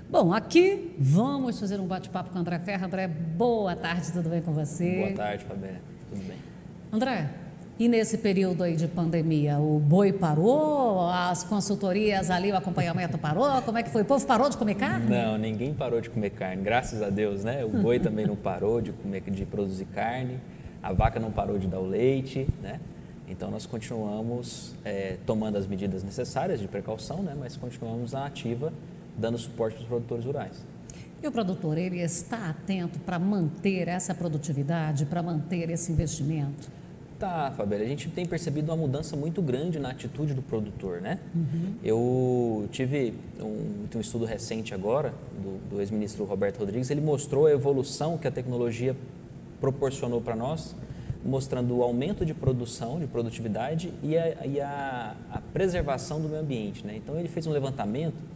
Bom, aqui vamos fazer um bate-papo com o André Ferro. André, boa tarde, tudo bem com você? Boa tarde, Fabélia, tudo bem? André, e nesse período aí de pandemia, o boi parou, as consultorias ali, o acompanhamento parou, como é que foi? O povo parou de comer carne? Não, ninguém parou de comer carne, graças a Deus, né? O boi também não parou de produzir carne, a vaca não parou de dar o leite, né? Então nós continuamos tomando as medidas necessárias de precaução, né? Mas continuamos na ativa, dando suporte para os produtores rurais. E o produtor, ele está atento para manter essa produtividade, para manter esse investimento? Tá, Fabélia, a gente tem percebido uma mudança muito grande na atitude do produtor, né? Uhum. Eu tive um estudo recente agora, do ex-ministro Roberto Rodrigues, ele mostrou a evolução que a tecnologia proporcionou para nós, mostrando o aumento de produção, de produtividade e a preservação do meio ambiente, né? Então ele fez um levantamento,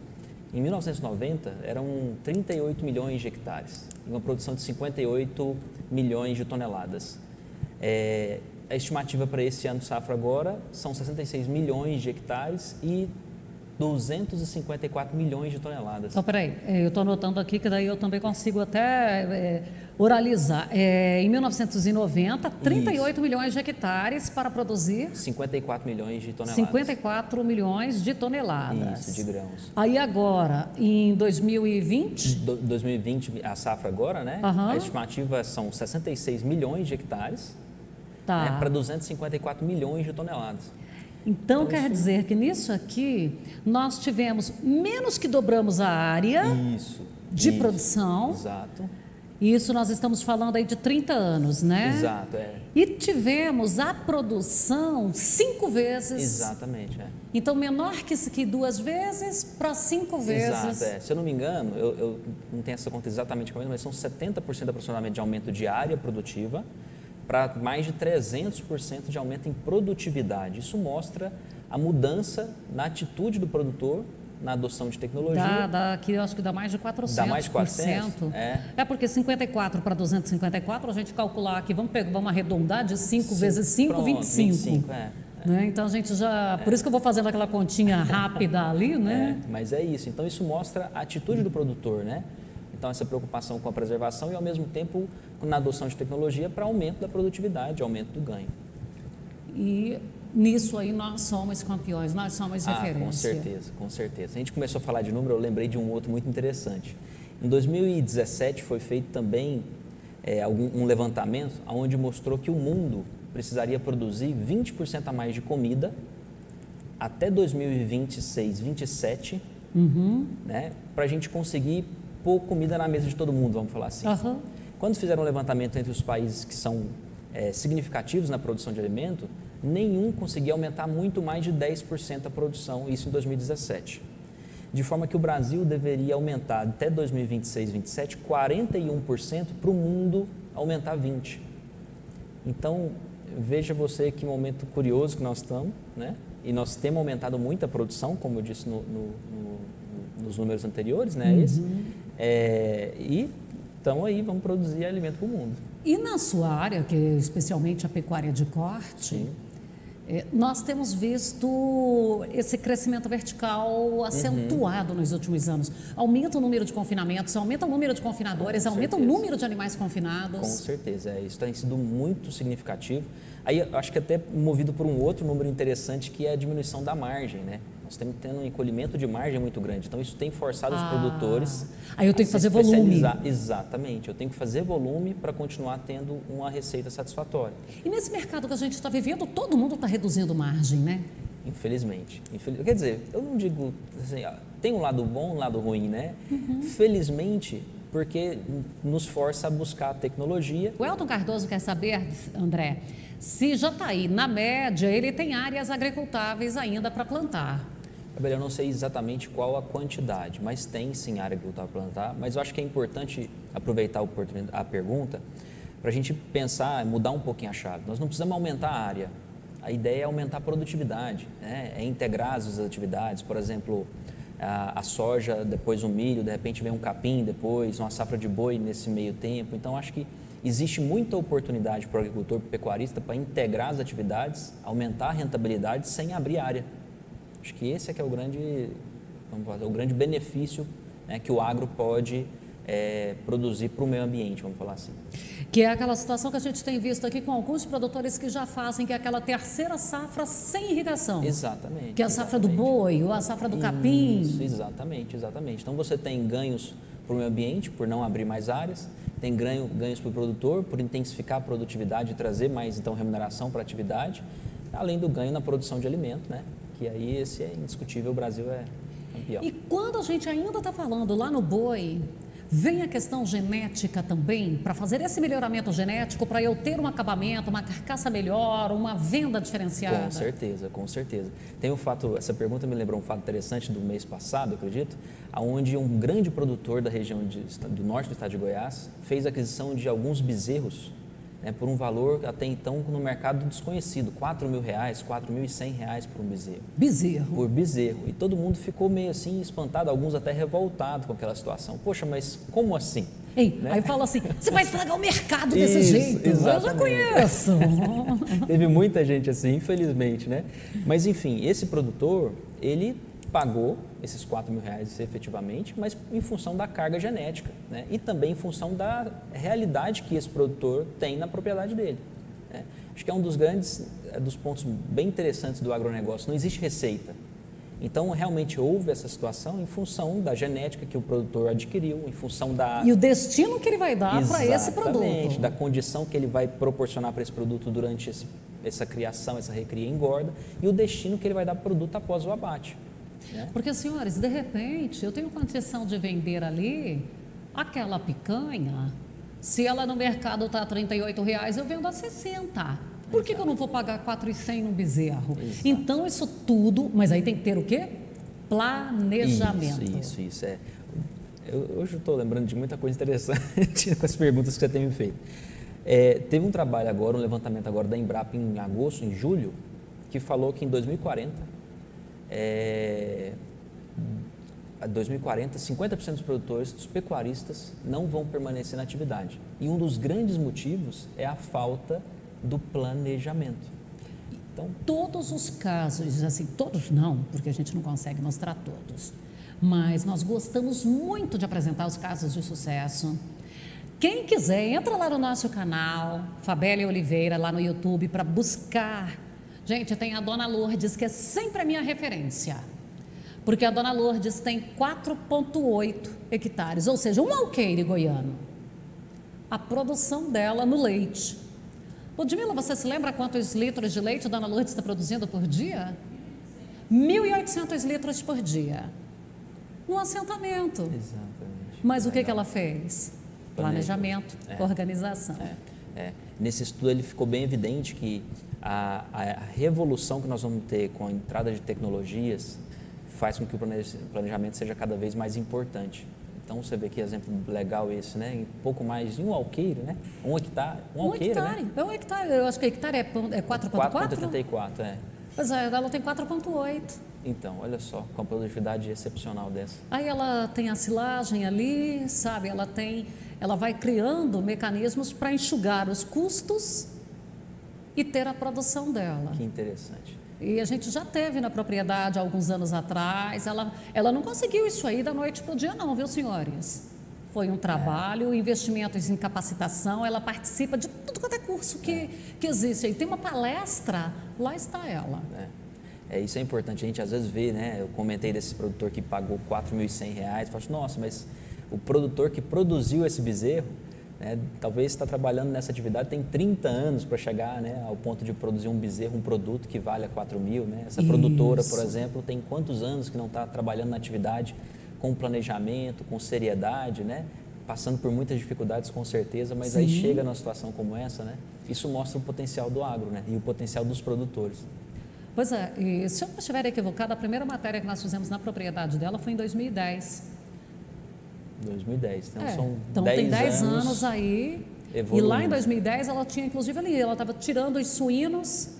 em 1990 eram 38 milhões de hectares, e uma produção de 58 milhões de toneladas. A estimativa para esse ano safra agora são 66 milhões de hectares e 254 milhões de toneladas. Então, peraí, eu estou anotando aqui que daí eu também consigo até oralizar. Em 1990, 38 Isso. milhões de hectares para produzir... 54 milhões de toneladas. 54 milhões de toneladas. Isso, de grãos. Aí agora, em 2020... 2020, a safra agora, né? Uhum. A estimativa são 66 milhões de hectares. Tá. Para 254 milhões de toneladas. Então quer dizer que nisso aqui nós tivemos menos que dobramos a área de produção. Exato. Isso nós estamos falando aí de 30 anos, né? Exato, E tivemos a produção 5 vezes. Exatamente, Então menor que 2 vezes para 5 vezes. Exato, Se eu não me engano, eu não tenho essa conta exatamente, mas são 70% aproximadamente de aumento de área produtiva, para mais de 300% de aumento em produtividade. Isso mostra a mudança na atitude do produtor, na adoção de tecnologia. Aqui eu acho que dá mais de 400%. Dá mais de 400%? Porque 54 para 254, a gente calcular aqui, vamos arredondar de 5 vezes 5, pronto, 25. Né? Então a gente já... Por isso que eu vou fazendo aquela continha rápida ali, né? Mas é isso. Então isso mostra a atitude do produtor, né? Então, essa preocupação com a preservação e, ao mesmo tempo, na adoção de tecnologia para aumento da produtividade, aumento do ganho. E nisso aí nós somos campeões, nós somos referência. Com certeza, com certeza. A gente começou a falar de número, eu lembrei de um outro muito interessante. Em 2017 foi feito também um levantamento onde mostrou que o mundo precisaria produzir 20% a mais de comida até 2026, 2027, né, para a gente conseguir pôr comida na mesa de todo mundo, vamos falar assim. Quando fizeram um levantamento entre os países que são significativos na produção de alimento, nenhum conseguia aumentar muito mais de 10% a produção, isso em 2017. De forma que o Brasil deveria aumentar até 2026, 2027, 41% para o mundo aumentar 20%. Então, veja você que momento curioso que nós estamos, né? E nós temos aumentado muito a produção, como eu disse nos números anteriores, né? E então aí vamos produzir alimento para o mundo. E na sua área, que é especialmente a pecuária de corte, nós temos visto esse crescimento vertical acentuado nos últimos anos. Aumenta o número de confinamentos, aumenta o número de confinadores, aumenta o número de animais confinados. Com certeza, isso tem sido muito significativo. Aí acho que até movido por um outro número interessante, que é a diminuição da margem, né? Nós estamos tendo um encolhimento de margem muito grande, então isso tem forçado os produtores. Aí eu tenho que fazer volume. Exatamente, eu tenho que fazer volume para continuar tendo uma receita satisfatória. E nesse mercado que a gente está vivendo, todo mundo está reduzindo margem, né? Infelizmente. Quer dizer, eu não digo assim, tem um lado bom, um lado ruim, né? Felizmente, porque nos força a buscar a tecnologia. O Elton Cardoso quer saber, André, se Jataí, na média, ele tem áreas agricultáveis ainda para plantar. Eu não sei exatamente qual a quantidade, mas tem sim área agricultável para plantar. Mas eu acho que é importante aproveitar a pergunta para a gente pensar, mudar um pouquinho a chave. Nós não precisamos aumentar a área. A ideia é aumentar a produtividade, né? É integrar as atividades. Por exemplo, a soja, depois o milho, de repente vem um capim, depois uma safra de boi nesse meio tempo. Então, acho que existe muita oportunidade para o agricultor, para o pecuarista, para integrar as atividades, aumentar a rentabilidade sem abrir área. Acho que esse é que é o grande benefício né, que o agro pode produzir para o meio ambiente, vamos falar assim. Que é aquela situação que a gente tem visto aqui com alguns produtores que já fazem, que é aquela terceira safra sem irrigação. Exatamente. Que é a safra do boi ou a safra do capim. Isso, exatamente. Então você tem ganhos para o meio ambiente, por não abrir mais áreas, tem ganhos para o produtor, por intensificar a produtividade e trazer mais, então, remuneração para a atividade, além do ganho na produção de alimento, né? Que aí esse é indiscutível, o Brasil é campeão. E quando a gente ainda está falando lá no boi, vem a questão genética também, para fazer esse melhoramento genético, para eu ter um acabamento, uma carcaça melhor, uma venda diferenciada? Com certeza, com certeza. Tem um fato, essa pergunta me lembrou um fato interessante do mês passado, eu acredito, onde um grande produtor da região do norte do estado de Goiás fez aquisição de alguns bezerros, né, por um valor até então no mercado desconhecido, R$4.000, R$4.100 por um bezerro. Bezerro. Por bezerro. E todo mundo ficou meio assim espantado, alguns até revoltados com aquela situação. Poxa, mas como assim? Ei, né? Aí fala assim, você vai estragar o mercado desse jeito. Exatamente. Eu já conheço. Teve muita gente assim, infelizmente, né? Mas enfim, esse produtor, ele pagou esses R$4.000 efetivamente, mas em função da carga genética, né? E também em função da realidade que esse produtor tem na propriedade dele, né? Acho que é um dos pontos bem interessantes do agronegócio. Não existe receita. Então, realmente houve essa situação em função da genética que o produtor adquiriu, em função da... E o destino que ele vai dar para esse produto. Exatamente, da condição que ele vai proporcionar para esse produto durante essa criação, essa recria e engorda, e o destino que ele vai dar para o produto após o abate. Porque, senhores, de repente, eu tenho condição de vender ali aquela picanha, se ela no mercado está a R$38, eu vendo a 60. Por que eu não vou pagar R$4.100 no bezerro? Exato. Então, isso tudo, mas aí tem que ter o quê? Planejamento. Isso. Hoje eu estou lembrando de muita coisa interessante com as perguntas que você tem me feito. Teve um trabalho agora, um levantamento agora da Embrapa em agosto, em julho, que falou que em 2040, 50% dos produtores, dos pecuaristas, não vão permanecer na atividade. E um dos grandes motivos é a falta do planejamento. Então, todos os casos, assim, todos não, porque a gente não consegue mostrar todos, mas nós gostamos muito de apresentar os casos de sucesso. Quem quiser, entra lá no nosso canal, Fabélia Oliveira, lá no YouTube, para buscar. Gente, tem a Dona Lourdes, que é sempre a minha referência, porque a Dona Lourdes tem 4,8 hectares, ou seja, um alqueire goiano. A produção dela no leite. Ludmila, você se lembra quantos litros de leite a Dona Lourdes está produzindo por dia? 1.800 litros por dia. No assentamento. Exatamente. Mas o que ela fez? Planejamento, organização. Nesse estudo ele ficou bem evidente que a revolução que nós vamos ter com a entrada de tecnologias faz com que o planejamento seja cada vez mais importante. Então, você vê que exemplo legal esse, né? Em pouco mais de um alqueire, né? Um hectare. Um hectare, né? É um hectare. Eu acho que hectare é 4,4? 4,84, Pois é, ela tem 4,8. Então, olha só, com a produtividade excepcional dessa. Aí ela tem a silagem ali, sabe? Ela vai criando mecanismos para enxugar os custos e ter a produção dela. Que interessante. E a gente já teve na propriedade há alguns anos atrás, ela não conseguiu isso aí da noite para o dia não, viu, senhores? Foi um trabalho, investimentos em capacitação, ela participa de tudo quanto é curso que existe. E tem uma palestra, lá está ela. Isso é importante, a gente às vezes vê, né? Eu comentei desse produtor que pagou R$4.100, fala assim, nossa, mas o produtor que produziu esse bezerro, né, talvez está trabalhando nessa atividade, tem 30 anos para chegar, né, ao ponto de produzir um bezerro, um produto que vale a 4.000, né? Essa produtora, por exemplo, tem quantos anos que não está trabalhando na atividade com planejamento, com seriedade, né? Passando por muitas dificuldades com certeza, mas aí chega numa situação como essa, né? Isso mostra o potencial do agro, né? E o potencial dos produtores. Pois é, e se eu não estiver equivocado, a primeira matéria que nós fizemos na propriedade dela foi em 2010. 2010, então tem 10 anos aí, evoluindo. E lá em 2010 ela tinha, inclusive ali, ela estava tirando os suínos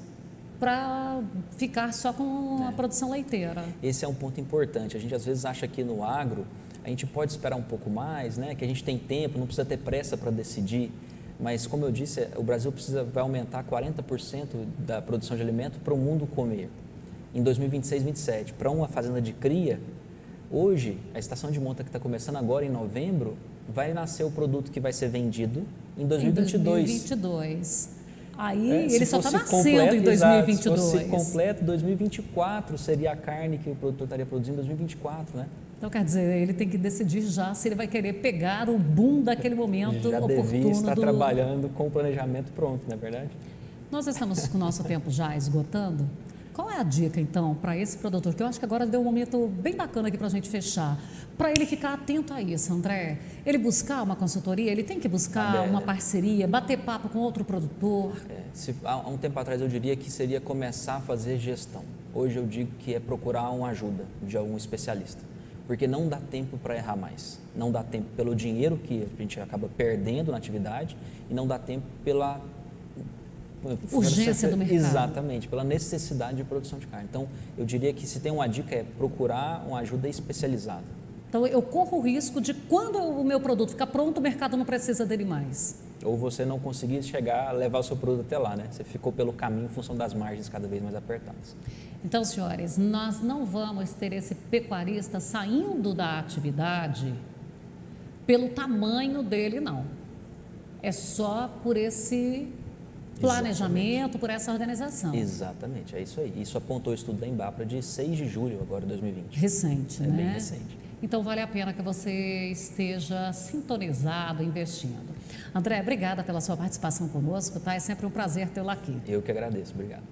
para ficar só com a produção leiteira. Esse é um ponto importante, a gente às vezes acha que no agro a gente pode esperar um pouco mais, né? Que a gente tem tempo, não precisa ter pressa para decidir, mas como eu disse, o Brasil vai aumentar 40% da produção de alimento para o mundo comer em 2026, 2027. Para uma fazenda de cria, Hoje, a estação de monta que está começando agora em novembro, vai nascer o produto que vai ser vendido em 2022. Em 2022. Aí É, ele só está nascendo completo, em 2022. Exato, se fosse completo, 2024 seria a carne que o produtor estaria produzindo em 2024, né? Então, quer dizer, ele tem que decidir já se ele vai querer pegar o boom daquele momento Já oportuno. devia estar trabalhando com o planejamento pronto, não é verdade? Nós estamos com o nosso tempo já esgotando. Qual é a dica, então, para esse produtor? Que eu acho que agora deu um momento bem bacana aqui para a gente fechar. Para ele ficar atento a isso, André. Ele buscar uma consultoria, ele tem que buscar uma parceria, bater papo com outro produtor. Há um tempo atrás eu diria que seria começar a fazer gestão. Hoje eu digo que é procurar uma ajuda de algum especialista. Porque não dá tempo para errar mais. Não dá tempo pelo dinheiro que a gente acaba perdendo na atividade e não dá tempo pela urgência do mercado. Exatamente, pela necessidade de produção de carne. Então, eu diria que se tem uma dica é procurar uma ajuda especializada. Então, eu corro o risco de quando o meu produto ficar pronto, o mercado não precisa dele mais. Ou você não conseguir chegar, levar o seu produto até lá, né? Você ficou pelo caminho em função das margens cada vez mais apertadas. Então, senhores, nós não vamos ter esse pecuarista saindo da atividade pelo tamanho dele, não. É só por esse planejamento, por essa organização. Exatamente, é isso aí. Isso apontou o estudo da Embrapa de 6 de julho agora de 2020. Recente, né? É bem recente. Então, vale a pena que você esteja sintonizado, investindo. André, obrigada pela sua participação conosco, tá? É sempre um prazer tê-lo aqui. Eu que agradeço, obrigado.